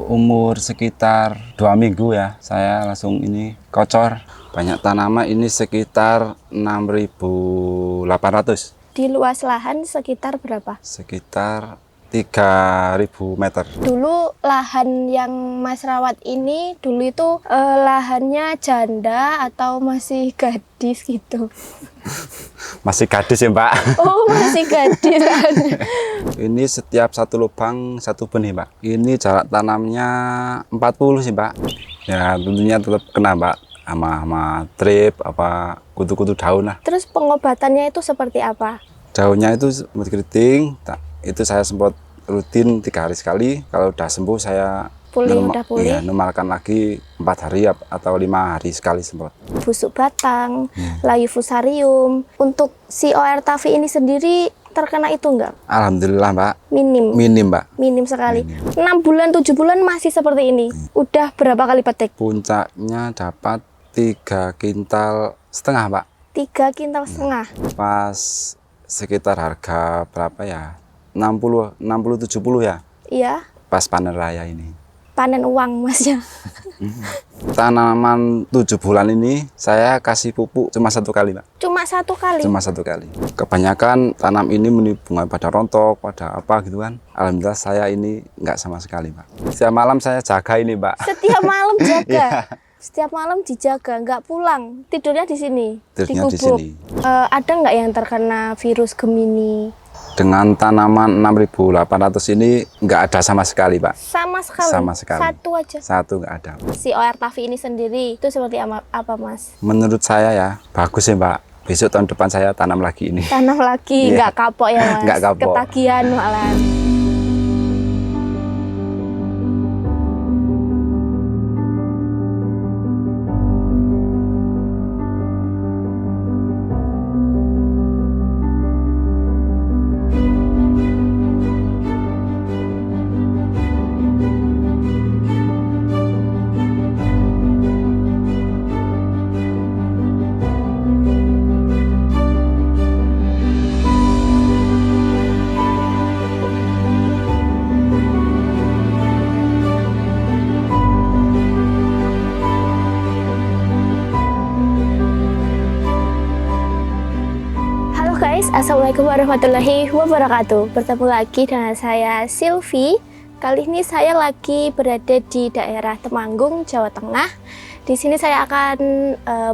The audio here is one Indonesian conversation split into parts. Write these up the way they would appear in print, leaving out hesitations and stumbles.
Umur sekitar 2 minggu ya, saya langsung ini kocor. Banyak tanaman ini sekitar 6.800. Di luas lahan sekitar berapa? Sekitar 3.000 meter. Dulu lahan yang Mas rawat ini dulu itu lahannya janda atau masih gadis gitu? Masih gadis ya Mbak. Oh, masih gadis. Ini setiap satu lubang satu benih Mbak. Ini jarak tanamnya 40 sih Mbak. Ya tentunya tetap kena Mbak sama trip apa kutu-kutu daun lah. Terus pengobatannya itu seperti apa? Daunnya itu sempat keriting, itu saya semprot rutin 3 hari sekali. Kalau udah sembuh saya Udah pulih? Iya, normalkan lagi 4 hari atau 5 hari sekali semprot. Busuk batang, layu fusarium. Untuk si OR-Tavi ini sendiri terkena itu enggak? Alhamdulillah Mbak. Minim Mbak. Minim sekali. 6 bulan, 7 bulan masih seperti ini. Udah berapa kali petik? Puncaknya dapat 3,5 kintal Mbak. 3,5 kintal. Pas sekitar harga berapa ya? 60-70 ya? Iya. Pas panen raya ini. Panen uang Masnya. Tanaman 7 bulan ini saya kasih pupuk cuma 1 kali Mbak. Cuma 1 kali? Cuma 1 kali. Kebanyakan tanam ini bunga pada rontok, pada apa gitu kan. Alhamdulillah saya ini nggak sama sekali Mbak. Setiap malam saya jaga ini Mbak. Setiap malam jaga? Iya. Setiap malam dijaga, nggak pulang? Tidurnya di sini? Tidurnya di sini. Ada nggak yang terkena virus Gemini? Dengan tanaman 6.800 ini nggak ada sama sekali Pak. Sama sekali? Sama sekali. Satu aja? Satu nggak ada. Si OR-Tavi ini sendiri itu seperti apa Mas? Menurut saya ya bagus ya Mbak. Besok tahun depan saya tanam lagi ini. Tanam lagi, nggak kapok ya Mas? Nggak kapok. Ketagihan malah. Assalamualaikum warahmatullahi wabarakatuh. Bertemu lagi dengan saya Silvi. Kali ini saya lagi berada di daerah Temanggung, Jawa Tengah. Di sini saya akan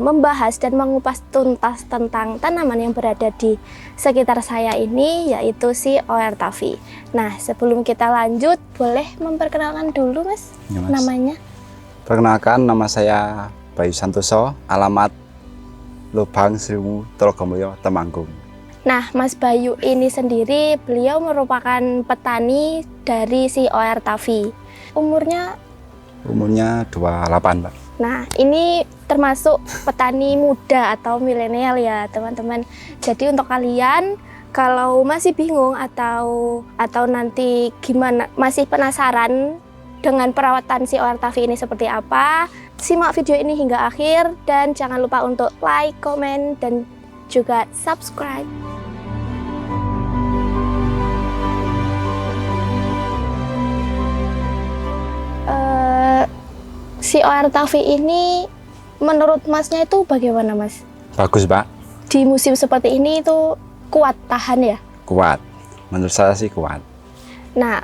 membahas dan mengupas tuntas tentang tanaman yang berada di sekitar saya ini, yaitu si OR-Tavi. Nah, sebelum kita lanjut, boleh memperkenalkan dulu Mas, Ya, Mas. namanya? Perkenalkan, nama saya Bayu Santoso, alamat Lubang Srimu, Trogomulyo, Temanggung. Nah, Mas Bayu ini sendiri, beliau merupakan petani dari si OR-Tavi. Umurnya 28 Mbak. Nah, ini termasuk petani muda atau milenial ya, teman-teman. Jadi untuk kalian kalau masih bingung atau nanti gimana, masih penasaran dengan perawatan si OR-Tavi ini seperti apa, simak video ini hingga akhir dan jangan lupa untuk like, komen, dan juga subscribe. Si OR-Tavi ini menurut Masnya itu bagaimana Mas? Bagus Pak. Di musim seperti ini itu kuat tahan ya? Kuat. Menurut saya sih kuat. Nah,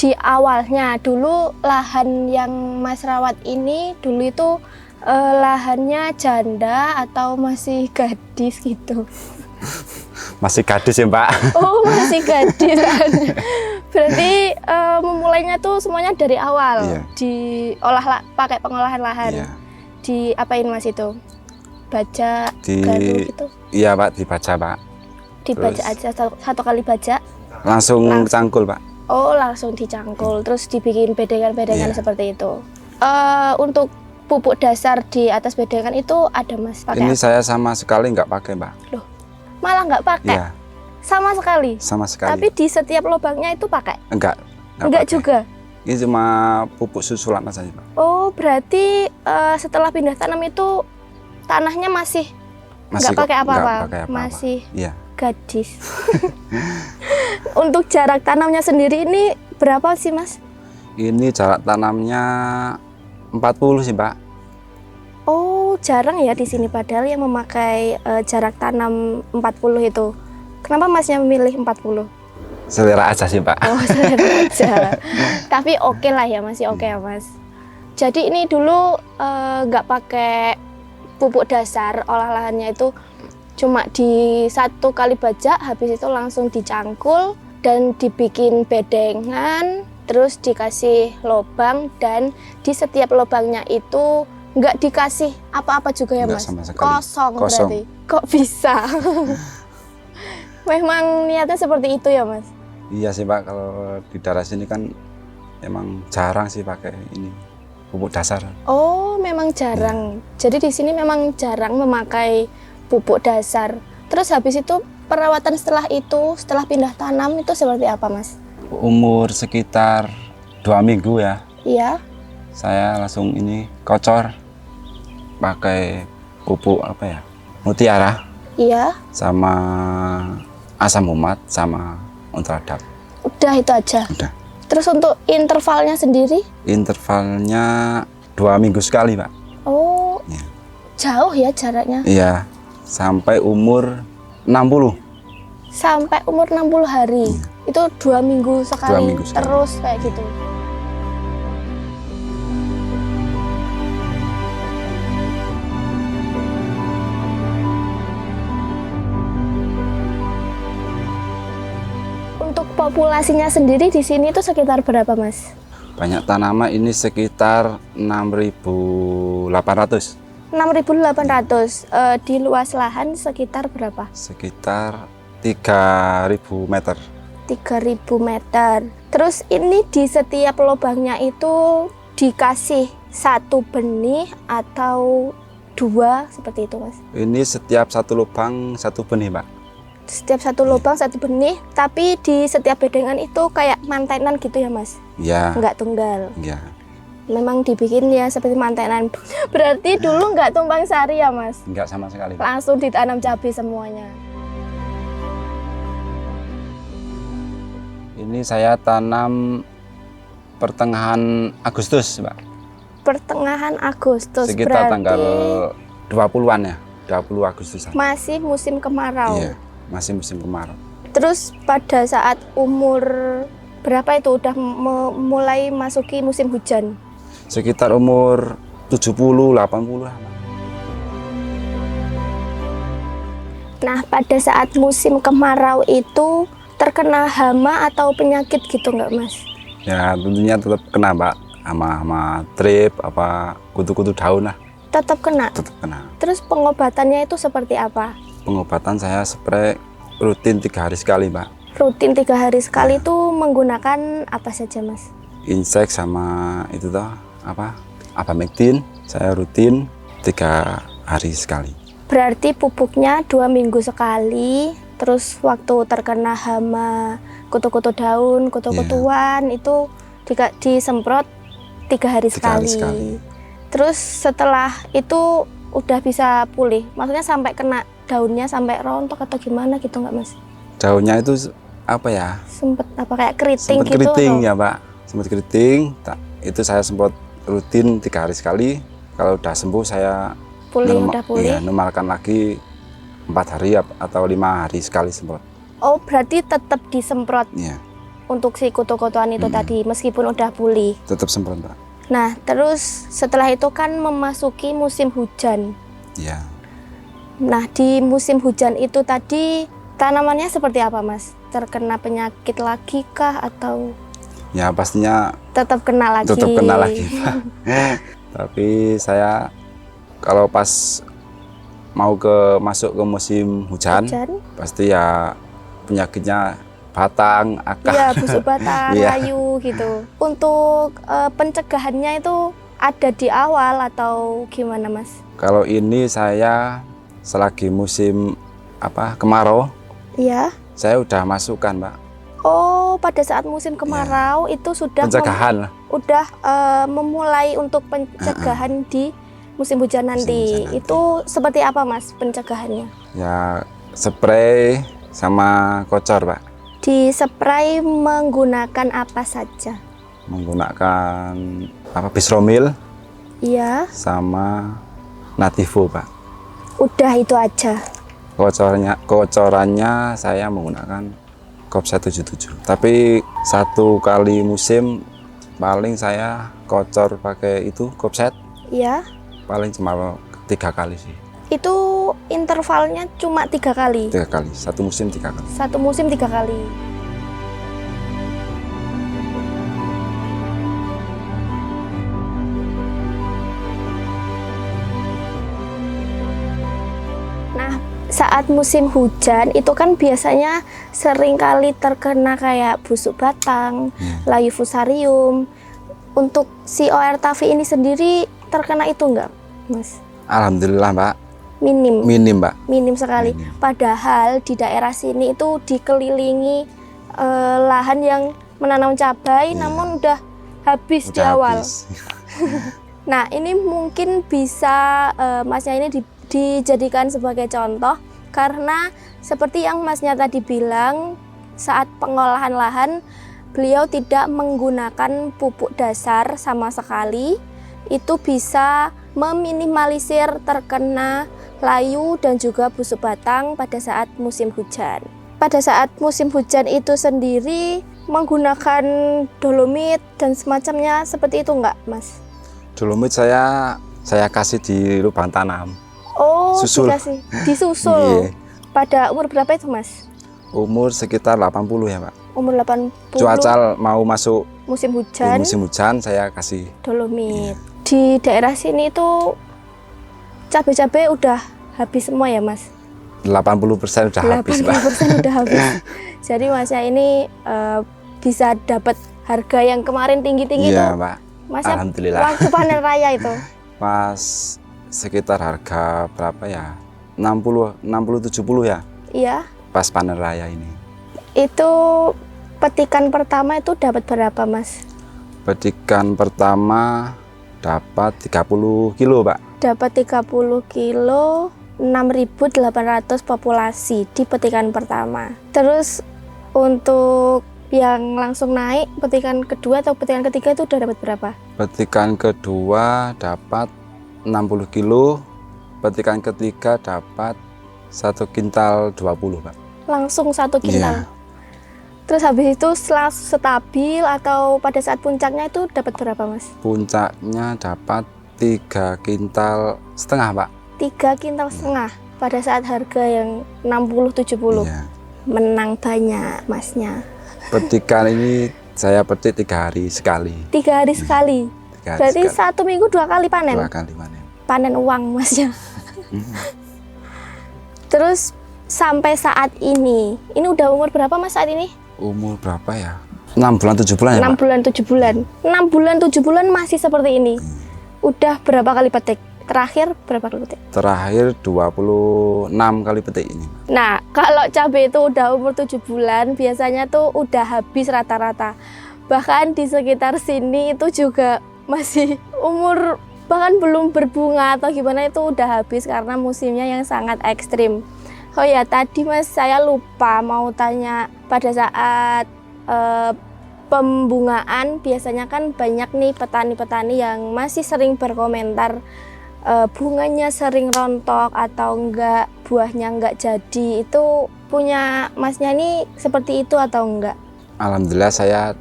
di awalnya dulu lahan yang Mas rawat ini dulu itu lahannya janda atau masih gadis gitu? Masih gadis ya Mbak. Oh, masih gadis. Berarti memulainya tuh semuanya dari awal. Iya. Diolah pakai pengolahan lahan. Iya. Diapain Mas itu? Baja, Di garu gitu? Iya Pak, dibaca Pak. Dibaca Terus aja satu kali baja? langsung cangkul Pak. Oh, langsung dicangkul, terus dibikin bedengan-bedengan Iya. seperti itu. Untuk pupuk dasar di atas bedengan itu ada Mas pakai? Ini saya sama sekali nggak pakai Mbak. Loh, malah nggak pakai? Iya, Sama sekali? sama sekali. Tapi di setiap lubangnya itu pakai? Enggak Enggak pakai. juga? Ini cuma pupuk susulan saja Pak. Oh, berarti setelah pindah tanam itu tanahnya masih nggak pakai apa-apa? Masih Iya. gadis. Untuk jarak tanamnya sendiri ini berapa sih Mas? Ini jarak tanamnya 40 sih Pak. Oh, jarang ya di sini padahal yang memakai jarak tanam 40 itu. Kenapa Masnya memilih 40? Selera aja sih Pak. Oh, selera aja. Tapi oke lah ya, masih oke ya Mas. Jadi ini dulu nggak pakai pupuk dasar, olah lahannya itu cuma di 1 kali bajak, habis itu langsung dicangkul dan dibikin bedengan, terus dikasih lubang, dan di setiap lubangnya itu nggak dikasih apa-apa juga ya Nggak Mas? sama sekali. Kosong Kosong. berarti. Kok bisa? Memang niatnya seperti itu ya Mas? Iya sih Pak, kalau di daerah sini kan emang jarang sih pakai ini pupuk dasar. Oh, memang jarang. Jadi di sini memang jarang memakai pupuk dasar. Terus habis itu perawatan setelah itu, setelah pindah tanam itu seperti apa Mas? Umur sekitar 2 minggu ya, Iya. saya langsung ini kocor pakai pupuk apa ya, mutiara Iya. sama asam umat sama Ultradap. Udah itu aja. Udah. Terus untuk intervalnya sendiri? Intervalnya 2 minggu sekali Pak. Oh, Ya. jauh ya jaraknya. Iya, sampai umur 60. Sampai umur 60 hari. Itu 2 minggu sekali, 2 minggu sekali. terus kayak gitu. Untuk populasinya sendiri di sini itu sekitar berapa Mas? Banyak tanaman ini sekitar 6.800. 6.800. Di luas lahan sekitar berapa? Sekitar 3.000 meter. 3.000 meter. Terus ini di setiap lubangnya itu dikasih 1 benih atau 2 seperti itu Mas? Ini setiap 1 lubang 1 benih Pak. Setiap 1 lubang 1 benih, tapi di setiap bedengan itu kayak mantenan gitu ya Mas? Ya, Nggak tunggal. ya. Memang dibikin ya seperti mantenan. Berarti dulu nggak tumpang sari ya Mas? Enggak sama sekali Pak. Langsung ditanam cabai semuanya. Ini saya tanam pertengahan Agustus Pak. Pertengahan Agustus, Sekitar berarti tanggal 20-an ya, 20 Agustus. masih musim kemarau. Iya, masih musim kemarau. Terus pada saat umur berapa itu udah mulai masuki musim hujan? Sekitar umur 70-80 lah Pak. Nah, pada saat musim kemarau itu terkena hama atau penyakit gitu nggak Mas? Ya tentunya tetap kena Pak, sama trip, apa kutu-kutu daun lah, Tetap kena. tetap kena. Terus pengobatannya itu seperti apa? Pengobatan saya spray rutin 3 hari sekali Pak. Rutin 3 hari sekali itu menggunakan apa saja Mas? Insek sama itu toh apa Abamectin saya rutin 3 hari sekali. Berarti pupuknya 2 minggu sekali. Terus waktu terkena hama, kutu-kutu daun, kutu-kutuan itu disemprot 3 hari 3 hari sekali. sekali. Terus setelah itu udah bisa pulih. Maksudnya sampai kena daunnya sampai rontok atau gimana gitu nggak Mas? Daunnya itu apa ya? Sempet apa kayak keriting Sempat gitu? keriting atau? ya Pak. Sempat keriting. Itu saya semprot rutin 3 hari sekali. Kalau udah sembuh saya Pulih, udah pulih. iya, normalkan lagi 4 hari atau 5 hari sekali semprot. Oh, berarti tetap disemprot Iya, untuk si kutu-kutuan itu tadi meskipun udah pulih. tetap semprot Pak. Nah, terus setelah itu kan memasuki musim hujan. Iya. Nah, di musim hujan itu tadi tanamannya seperti apa, Mas? Terkena penyakit lagi kah atau Ya pastinya tetap kena lagi? tetap kena lagi Pak. Tapi saya kalau pas mau masuk ke musim hujan, Hujan? pasti ya penyakitnya batang, akar. Iya, busuk batang, Iya. layu gitu. Untuk pencegahannya itu ada di awal atau gimana, Mas? Kalau ini saya selagi musim kemarau, Iya. saya udah masukkan Pak, Oh, pada saat musim kemarau itu sudah pencegahan lah. udah memulai untuk pencegahan di musim hujan nanti. hujan nanti. Itu seperti apa, Mas, pencegahannya? Ya spray sama kocor Pak. Dispray menggunakan apa saja? menggunakan apa Bisromil Iya. sama Nativo, Pak. Udah itu aja. Kocorannya saya menggunakan Kopset 77. Tapi satu kali musim paling saya kocor pakai itu Kopset Iya. paling cuma 3 kali sih. Itu intervalnya cuma 3 kali. 3 kali, satu musim 3 kali. Satu musim 3 kali. Nah, saat musim hujan itu kan biasanya sering kali terkena kayak busuk batang, layu fusarium. Untuk si OR-Tavi ini sendiri terkena itu enggak, Mas? Alhamdulillah, Mbak. Minim. Minim, Mbak. Minim sekali. Minim. Padahal di daerah sini itu dikelilingi lahan yang menanam cabai, namun udah habis di Udah awal. habis. Nah, ini mungkin bisa Masnya ini dijadikan sebagai contoh, karena seperti yang Masnya tadi bilang, saat pengolahan lahan beliau tidak menggunakan pupuk dasar sama sekali. Itu bisa meminimalisir terkena layu dan juga busuk batang pada saat musim hujan. Pada saat musim hujan itu sendiri menggunakan dolomit dan semacamnya seperti itu enggak, Mas? Dolomit saya kasih di lubang tanam. Oh, Susul. disusul. Iya. Pada umur berapa itu, Mas? Umur sekitar 80 ya, Pak. Umur 80. Cuaca mau masuk musim hujan, musim hujan saya kasih dolomit. Di daerah sini itu cabai-cabai udah habis semua ya, Mas? 80% udah habis, Pak. 80% udah habis. Jadi Masnya ini bisa dapat harga yang kemarin tinggi-tinggi Iya, tuh. Pak. Masnya Alhamdulillah. waktu panen raya itu. Pas sekitar harga berapa ya? 60-70 ya. Iya. Pas panen raya ini. Itu petikan pertama itu dapat berapa, Mas? Petikan pertama dapat 30 kilo, Pak. Dapat 30 kilo, 6.800 populasi di petikan pertama. Terus untuk yang langsung naik, petikan kedua atau petikan ketiga itu udah dapat berapa? Petikan kedua dapat 60 kilo, petikan ketiga dapat 1 kintal 20, Pak. Langsung 1 kintal. Iya. Terus habis itu stabil atau pada saat puncaknya itu dapat berapa, Mas? Puncaknya dapat 3 kintal setengah, Pak. 3 kintal setengah pada saat harga yang 60-70. Iya. Menang banyak, Masnya. Petikan ini saya petik 3 hari sekali. 3 hari sekali. 3 hari Berarti sekali. 1 minggu 2 kali panen. 2 kali panen. Panen uang, Masnya. Terus sampai saat ini udah umur berapa, Mas, saat ini? Umur berapa ya? 6 bulan 7 bulan ya, 6 Pak? bulan 7 bulan. 6 bulan 7 bulan masih seperti ini. Udah berapa kali petik? Terakhir berapa kali petik? Terakhir 26 kali petik ini. Nah, kalau cabai itu udah umur 7 bulan, biasanya tuh udah habis rata-rata. Bahkan di sekitar sini itu juga masih umur, bahkan belum berbunga atau gimana itu udah habis karena musimnya yang sangat ekstrim. Oh ya, tadi Mas saya lupa mau tanya, pada saat pembungaan biasanya kan banyak nih petani-petani yang masih sering berkomentar bunganya sering rontok atau enggak, buahnya enggak jadi. Itu punya Masnya ini seperti itu atau enggak? Alhamdulillah saya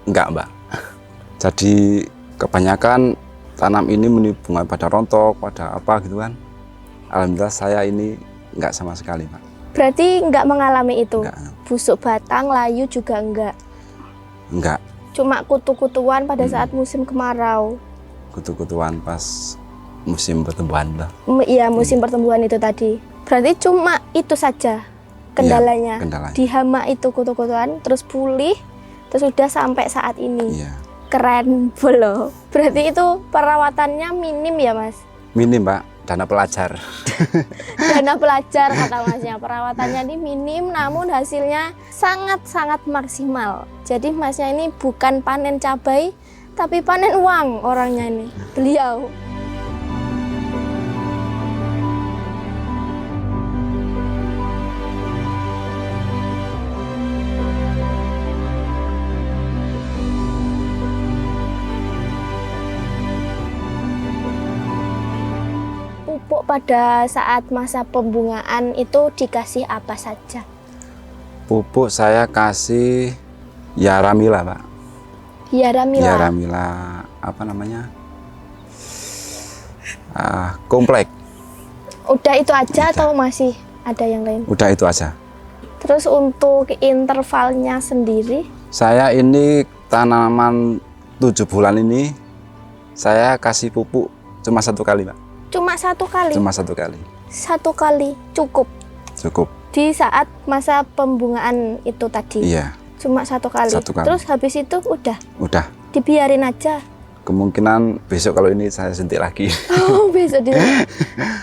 enggak, Mbak. Jadi kebanyakan tanam ini bunga pada rontok, pada apa gitu kan. Alhamdulillah saya ini enggak sama sekali, Pak. Berarti enggak mengalami itu? Enggak. Busuk batang, layu juga enggak? Enggak. Cuma kutu-kutuan pada saat musim kemarau? Kutu-kutuan pas musim pertumbuhan lah. Iya, musim pertumbuhan itu tadi. Berarti cuma itu saja kendalanya? Iya, kendalanya. Di hama itu kutu-kutuan, terus pulih, terus sudah sampai saat ini? Iya. Keren loh. Berarti itu perawatannya minim ya, Mas? Minim, Pak. Dana pelajar. Dana pelajar kata Masnya, perawatannya ini minim namun hasilnya sangat-sangat maksimal. Jadi Masnya ini bukan panen cabai tapi panen uang orangnya ini, beliau. pupuk pada saat masa pembungaan itu dikasih apa saja? Pupuk saya kasih Yaramila, Pak. Yaramila. Yaramila apa namanya? Komplek. Udah itu aja Udah. atau masih ada yang lain? Udah itu aja. Terus untuk intervalnya sendiri? Saya ini tanaman 7 bulan ini saya kasih pupuk cuma 1 kali, Pak. Cuma 1 kali? Cuma 1 kali. 1 kali cukup? Cukup. Di saat masa pembungaan itu tadi? Iya. Cuma 1 kali? 1 kali. Terus habis itu udah? Udah. Dibiarin aja? Kemungkinan besok kalau ini saya suntik lagi. Oh, besok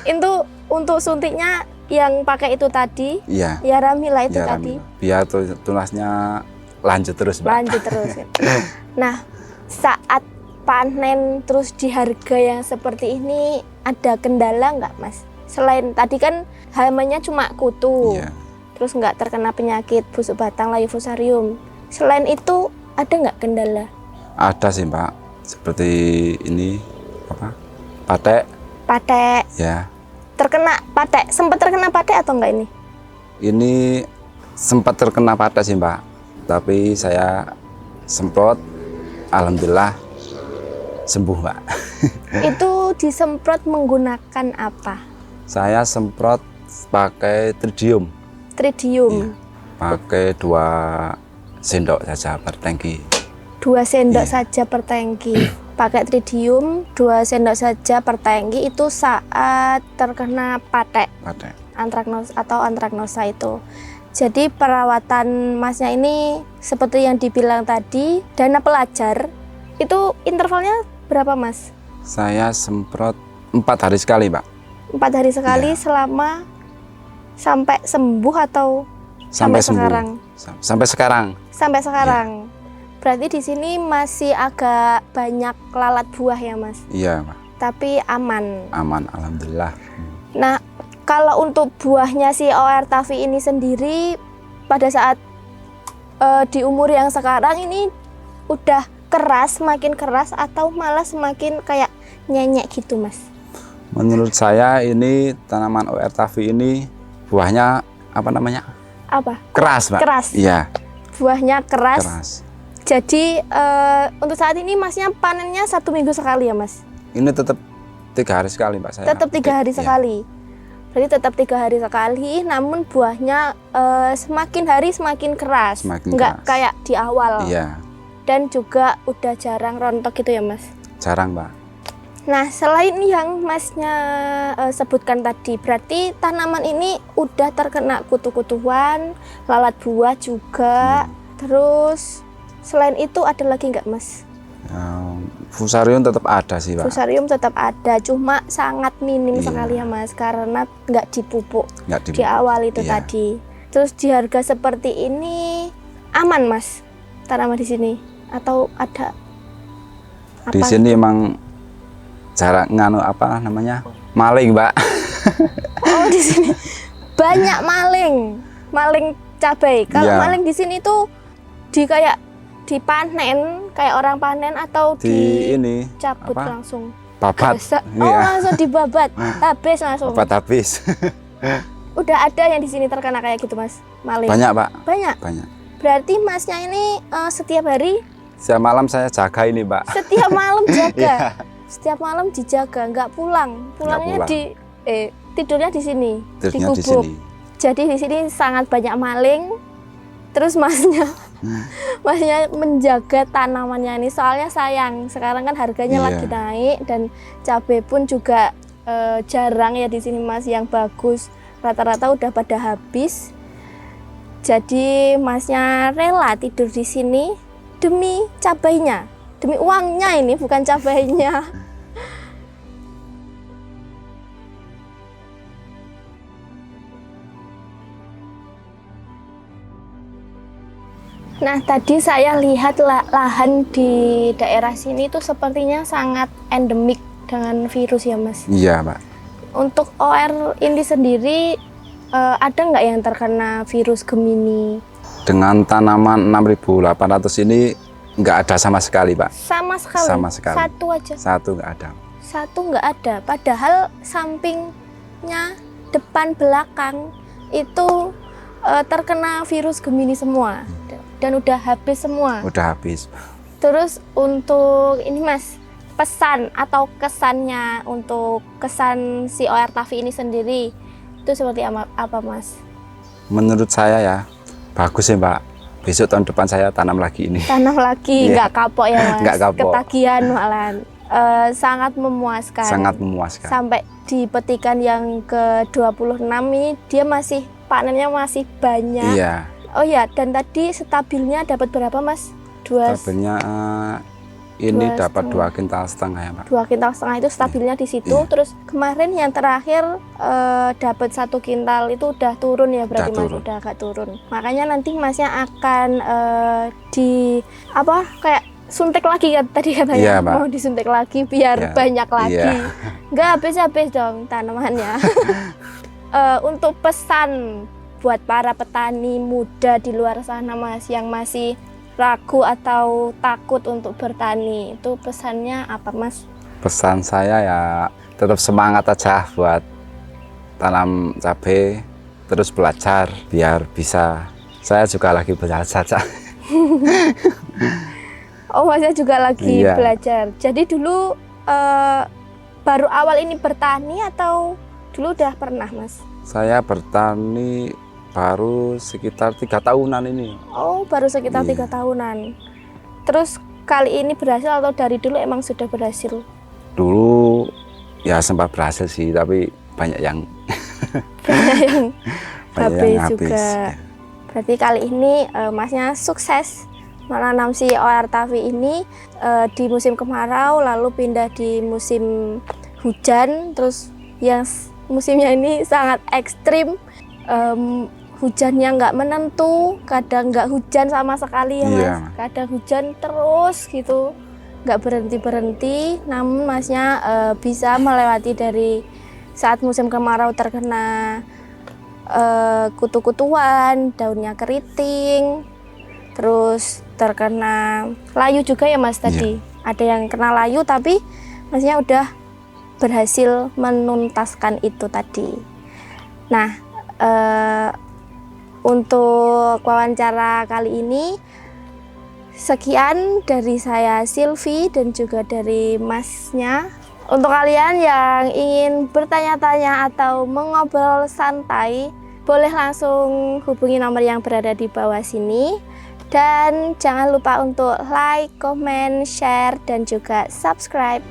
itu untuk suntiknya yang pakai itu tadi? Iya. Yaramila itu Yaramila. tadi? Biar tunasnya lanjut terus, Pak. Lanjut terus. Nah, saat panen terus di harga yang seperti ini ada kendala nggak, Mas? Selain tadi kan halamannya cuma kutu, Iya. terus nggak terkena penyakit busuk batang layu fusarium. Selain itu ada nggak kendala? Ada sih, Pak. Seperti ini apa? Patek. Patek. Ya. Terkena patek. Sempat terkena patek atau enggak ini? Ini sempat terkena patek sih, Mbak. Tapi saya semprot, alhamdulillah sembuh, Mbak. Itu disemprot menggunakan apa? Saya semprot pakai tridium. Tridium. Iya. Pakai 2 sendok saja per tangki. 2 sendok Iya. saja per tangki. Pakai tridium 2 sendok saja per tangki itu saat terkena patek Patek. antraknosa atau antraknosa itu. Jadi perawatan Masnya ini seperti yang dibilang tadi, dana pelajar itu intervalnya berapa, Mas? Saya semprot 4 hari sekali, Pak. 4 hari sekali Iya. selama sampai sembuh atau Sampai sembuh. sekarang? Sampai sekarang. Sampai sekarang. Berarti di sini masih agak banyak lalat buah ya, Mas? Iya, Pak. Tapi aman. Aman, alhamdulillah. Nah, kalau untuk buahnya si OR Tavi ini sendiri pada saat di umur yang sekarang ini udah keras, semakin keras atau malah semakin kayak nyenyek gitu, Mas? Menurut saya ini tanaman OR Tavi ini buahnya apa namanya? Apa? Keras, Pak. Keras. Iya, Buahnya keras. keras. Jadi untuk saat ini Masnya panennya 1 minggu sekali ya, Mas? Ini tetap 3 hari sekali, Pak, saya. Tetap 3 hari Iya. sekali. Berarti tetap 3 hari sekali, namun buahnya semakin hari semakin keras. Semakin Nggak keras. kayak di awal. Iya, Dan juga udah jarang rontok gitu ya, Mas? jarang, Pak. Nah, selain yang Masnya sebutkan tadi, berarti tanaman ini udah terkena kutu-kutuan, lalat buah juga. Terus selain itu ada lagi nggak, Mas? Fusarium tetap ada sih, Pak. Fusarium tetap ada, cuma sangat minim Iya. sekali ya, Mas, karena nggak dipupuk Nggak di awal itu Iya. tadi. Terus di harga seperti ini aman, Mas, tanaman di sini atau ada apa? Di sini emang jarang nganu apa namanya? Maling, Pak. Oh, di sini banyak maling cabai. Kalau Iya. maling di sini tuh kayak dipanen, kayak orang panen atau Di ini dicabut apa? langsung. babat. Oh, Iya. langsung dibabat, habis langsung. Babat habis. Udah ada yang di sini terkena kayak gitu, Mas, maling. Banyak, Pak. Banyak. Banyak. Berarti Masnya ini setiap hari, Setiap malam saya jaga ini, Pak. setiap malam jaga. Iya. Setiap malam dijaga, nggak pulang. Pulangnya pulang. tidurnya di sini, Terusnya di gubuk. sini. Jadi di sini sangat banyak maling. Terus Masnya menjaga tanamannya ini, soalnya sayang. Sekarang kan harganya Iya. lagi naik dan cabai pun juga jarang ya di sini, Mas, yang bagus. Rata-rata udah pada habis. Jadi Masnya rela tidur di sini demi cabainya, demi uangnya ini, bukan cabainya. Nah, tadi saya lihat lahan di daerah sini itu sepertinya sangat endemik dengan virus ya, Mas. Iya, Pak. Untuk OR ini sendiri ada nggak yang terkena virus Gemini? Dengan tanaman 6.800 ini nggak ada sama sekali, Pak. Sama sekali. Sama sekali. Satu aja. Satu nggak ada. satu nggak ada. Padahal sampingnya, depan, belakang itu terkena virus Gemini semua dan udah habis semua. Udah habis. Terus untuk ini Mas, pesan atau kesannya untuk kesan si OR Tavi ini sendiri itu seperti apa Mas? Menurut saya ya bagus ya Mbak. Besok tahun depan saya tanam lagi ini. Tanam lagi, Iya. nggak kapok ya Mas? Nggak kapok. Ketagihan malahan. Sangat memuaskan. Sangat memuaskan. Sampai di petikan yang ke-26 ini dia masih panennya masih banyak. Iya. Oh ya, dan tadi stabilnya dapat berapa Mas? Stabilnya ini dua dapat setengah. 2,5 kintal ya Mbak. 2,5 kintal itu stabilnya di situ. Iya. Terus kemarin yang terakhir dapat 1 kintal itu udah turun ya berarti Udah Mas, turun. udah agak turun. Makanya nanti Masnya akan kayak suntik lagi kan tadi katanya. Iya, Mbak. Mau disuntik lagi biar Iya. banyak lagi. Iya. Nggak habis-habis dong tanamannya. Untuk pesan buat para petani muda di luar sana Mas yang masih ragu atau takut untuk bertani, itu pesannya apa Mas? Pesan saya ya tetap semangat aja buat tanam cabai, terus belajar biar bisa. Saya juga lagi belajar. Oh Masnya juga lagi Iya. belajar. Jadi dulu baru awal ini bertani atau dulu udah pernah Mas? Saya bertani baru sekitar 3 tahunan ini. Oh baru sekitar Iya. 3 tahunan. Terus kali ini berhasil atau dari dulu emang sudah berhasil? Dulu ya sempat berhasil sih, tapi banyak yang yang banyak yang habis juga. Berarti kali ini Masnya sukses menanam si OR Tavi ini di musim kemarau, lalu pindah di musim hujan. Terus yang musimnya ini sangat ekstrim, hujannya nggak menentu, kadang nggak hujan sama sekali ya Mas. Iya. Kadang hujan terus gitu, nggak berhenti-berhenti. Namun Masnya bisa melewati dari saat musim kemarau terkena kutu-kutuan, daunnya keriting, terus terkena layu juga ya Mas tadi. Ada yang kena layu tapi Masnya udah berhasil menuntaskan itu tadi. Nah, untuk wawancara kali ini sekian dari saya Silvi dan juga dari Masnya. Untuk kalian yang ingin bertanya-tanya atau mengobrol santai, boleh langsung hubungi nomor yang berada di bawah sini. Dan jangan lupa untuk like, comment, share, dan juga subscribe.